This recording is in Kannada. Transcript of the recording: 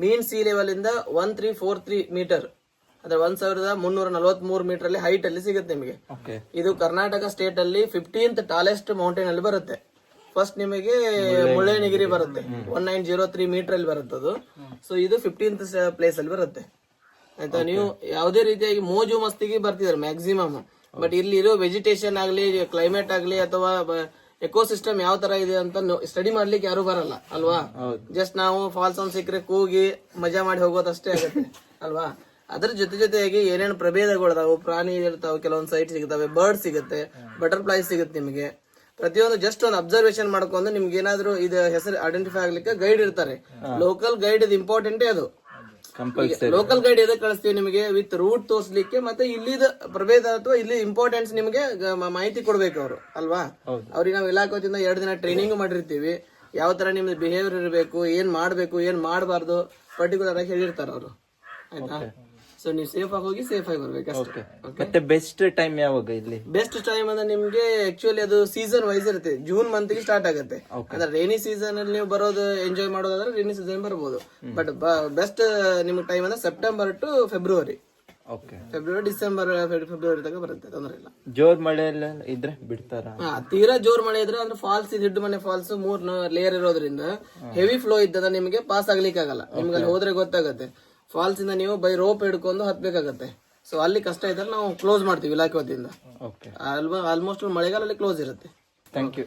ಮೀನ್ ಸಿ ಲೆವೆಲ್ ಇಂದ 1343 ಮೀಟರ್ ಅಂದ್ರೆ 1343 ಮೀಟರ್ ಅಲ್ಲಿ ಹೈಟ್ ಅಲ್ಲಿ ಸಿಗುತ್ತೆ ನಿಮಗೆ. ಇದು ಕರ್ನಾಟಕ ಸ್ಟೇಟ್ ಅಲ್ಲಿ 15th ಟಾಲೆಸ್ಟ್ ಮೌಂಟೇನ್ ಅಲ್ಲಿ ಬರುತ್ತೆ. ಫಸ್ಟ್ ನಿಮಗೆ ಮುಳ್ಳಯ್ಯನಗಿರಿ ಬರುತ್ತೆ 1903 ಮೀಟರ್ ಅಲ್ಲಿ ಬರುತ್ತೆ ಅದು. ಸೊ ಇದು 15th ಪ್ಲೇಸ್ ಅಲ್ಲಿ ಬರುತ್ತೆ ಆಯ್ತಾ. ನೀವು ಯಾವುದೇ ರೀತಿಯಾಗಿ ಮೋಜು ಮಸ್ತಿಗೆ ಬರ್ತಿದ್ದಾರೆ ಮ್ಯಾಕ್ಸಿಮಮ್. ಬಟ್ ಇಲ್ಲಿ ಇರೋ ವೆಜಿಟೇಷನ್ ಆಗ್ಲಿ, ಕ್ಲೈಮೇಟ್ ಆಗ್ಲಿ, ಅಥವಾ ಎಕೋಸಿಸ್ಟಮ್ ಯಾವ ತರ ಇದೆ ಅಂತ ಸ್ಟಡಿ ಮಾಡ್ಲಿಕ್ಕೆ ಯಾರು ಬರಲ್ಲ ಅಲ್ವಾ. ಜಸ್ಟ್ ನಾವು ಫಾಲ್ಸ್ ಒಂದು ಸಿಕ್ಕರೆ ಕೂಗಿ ಮಜಾ ಮಾಡಿ ಹೋಗೋದಷ್ಟೇ ಆಗುತ್ತೆ ಅಲ್ವಾ. ಅದ್ರ ಜೊತೆಯಾಗಿ ಏನೇನು ಪ್ರಭೇದಗಳು ಪ್ರಾಣಿ ಇರ್ತಾವೆ, ಕೆಲವೊಂದು ಸೈಟ್ ಸಿಗ್ತವೆ, ಬರ್ಡ್ ಸಿಗುತ್ತೆ, ಬಟರ್ಫ್ಲೈ ಸಿಗುತ್ತೆ ನಿಮಗೆ. ಪ್ರತಿಯೊಂದು ಜಸ್ಟ್ ಒಂದು ಅಬ್ಸರ್ವೇಷನ್ ಮಾಡ್ಕೊಂಡು ನಿಮ್ಗೆ ಏನಾದ್ರು ಇದು ಹೆಸರು ಐಡೆಂಟಿಫೈ ಆಗ್ಲಿಕ್ಕೆ ಗೈಡ್ ಇರ್ತಾರೆ. ಲೋಕಲ್ ಗೈಡ್ ಇದು ಇಂಪಾರ್ಟೆಂಟೇ ಅದು. ಲೋಕಲ್ ಗೈಡ್ ಎದಕ್ಕೆ ಕಳಿಸ್ತೀವಿ ನಿಮಗೆ, ವಿತ್ ರೂಟ್ ತೋರ್ಸ್ಲಿಕ್ಕೆ, ಮತ್ತೆ ಇಲ್ಲಿದ ಪ್ರಭೇದ ಅಥವಾ ಇಲ್ಲಿ ಇಂಪಾರ್ಟೆನ್ಸ್ ನಿಮಗೆ ಮಾಹಿತಿ ಕೊಡ್ಬೇಕು ಅವರು ಅಲ್ವಾ. ಅವ್ರಿಗೆ ನಾವು ಇಲಾಖೆಯಿಂದ 2 ದಿನ ಟ್ರೈನಿಂಗ್ ಮಾಡಿರ್ತೀವಿ. ಯಾವ ತರ ನಿಮ್ದು ಬಿಹೇವಿಯರ್ ಇರಬೇಕು, ಏನ್ ಮಾಡ್ಬೇಕು, ಏನ್ ಮಾಡಬಾರ್ದು ಪರ್ಟಿಕ್ಯುಲರ್ ಆಗಿ ಹೇಳಿರ್ತಾರ ಅವರು ಆಯ್ತಾ. ಸೊ ನೀವು ಸೇಫ್ ಆಗಿ ಹೋಗಿ ಸೇಫ್ ಆಗಿ ಬರ್ಬೇಕು ಅಷ್ಟೇ. ಮತ್ತೆ ಬೆಸ್ಟ್ ಟೈಮ್ ಯಾವಾಗ ಇಲ್ಲಿ? ಬೆಸ್ಟ್ ಟೈಮ್ ಅಂದ್ರೆ ನಿಮ್ಗೆ ಆಕ್ಚುಲಿ ಅದು ಸೀಸನ್ ವೈಸ್ ಇರುತ್ತೆ. ಜೂನ್ ಮಂತ್ ಗೆ ಸ್ಟಾರ್ಟ್ ಆಗುತ್ತೆ. ಅಂದ್ರೆ ರೈನಿ ಸೀಸನ್ ಅಲ್ಲಿ ನೀವು ಬರೋದು ಎಂಜಾಯ್ ಮಾಡೋದಾದ್ರೆ ರೈನಿ ಸೀಸನ್ ಬರ್ಬೋದು. ಬಟ್ ಬೆಸ್ಟ್ ನಿಮ್ಗೆ ಟೈಮ್ ಅಂದ್ರೆ September to February. December February ತನಕ ಬರುತ್ತೆ, ತೊಂದರೆ ಇಲ್ಲ. ಜೋರ್ ಮಳೆ ಎಲ್ಲ ಇದ್ರೆ ಬಿಡ್ತಾರ? ತೀರಾ ಜೋರ್ ಮಳೆ ಇದ್ರೆ ಅಂದ್ರೆ ಫಾಲ್ಸ್ ಹಿಡ್ಡು ಮನೆ ಫಾಲ್ಸ್ 3 ಲೇಯರ್ ಇರೋದ್ರಿಂದ ಹೆವಿ ಫ್ಲೋ ಇದ್ದದ ನಿಮಗೆ ಪಾಸ್ ಆಗ್ಲಿಕ್ಕೆ ಆಗಲ್ಲ. ನಿಮ್ಗೆ ಅಲ್ಲಿ ಹೋದ್ರೆ ಗೊತ್ತಾಗುತ್ತೆ. ಫಾಲ್ಸ್ ಇಂದ ನೀವು ಬೈ ರೋಪ್ ಹಿಡ್ಕೊಂಡು ಹತ್ಬೇಕಾಗತ್ತೆ. ಸೊ ಅಲ್ಲಿ ಕಷ್ಟ ಇದ್ರೆ ನಾವು ಕ್ಲೋಸ್ ಮಾಡ್ತೀವಿ ಇಲಾಖೆ ವತಿಯಿಂದ. ಆಲ್ಮೋಸ್ಟ್ ಮಳೆಗಾಲಲ್ಲಿ ಕ್ಲೋಸ್ ಇರುತ್ತೆ. Thank you.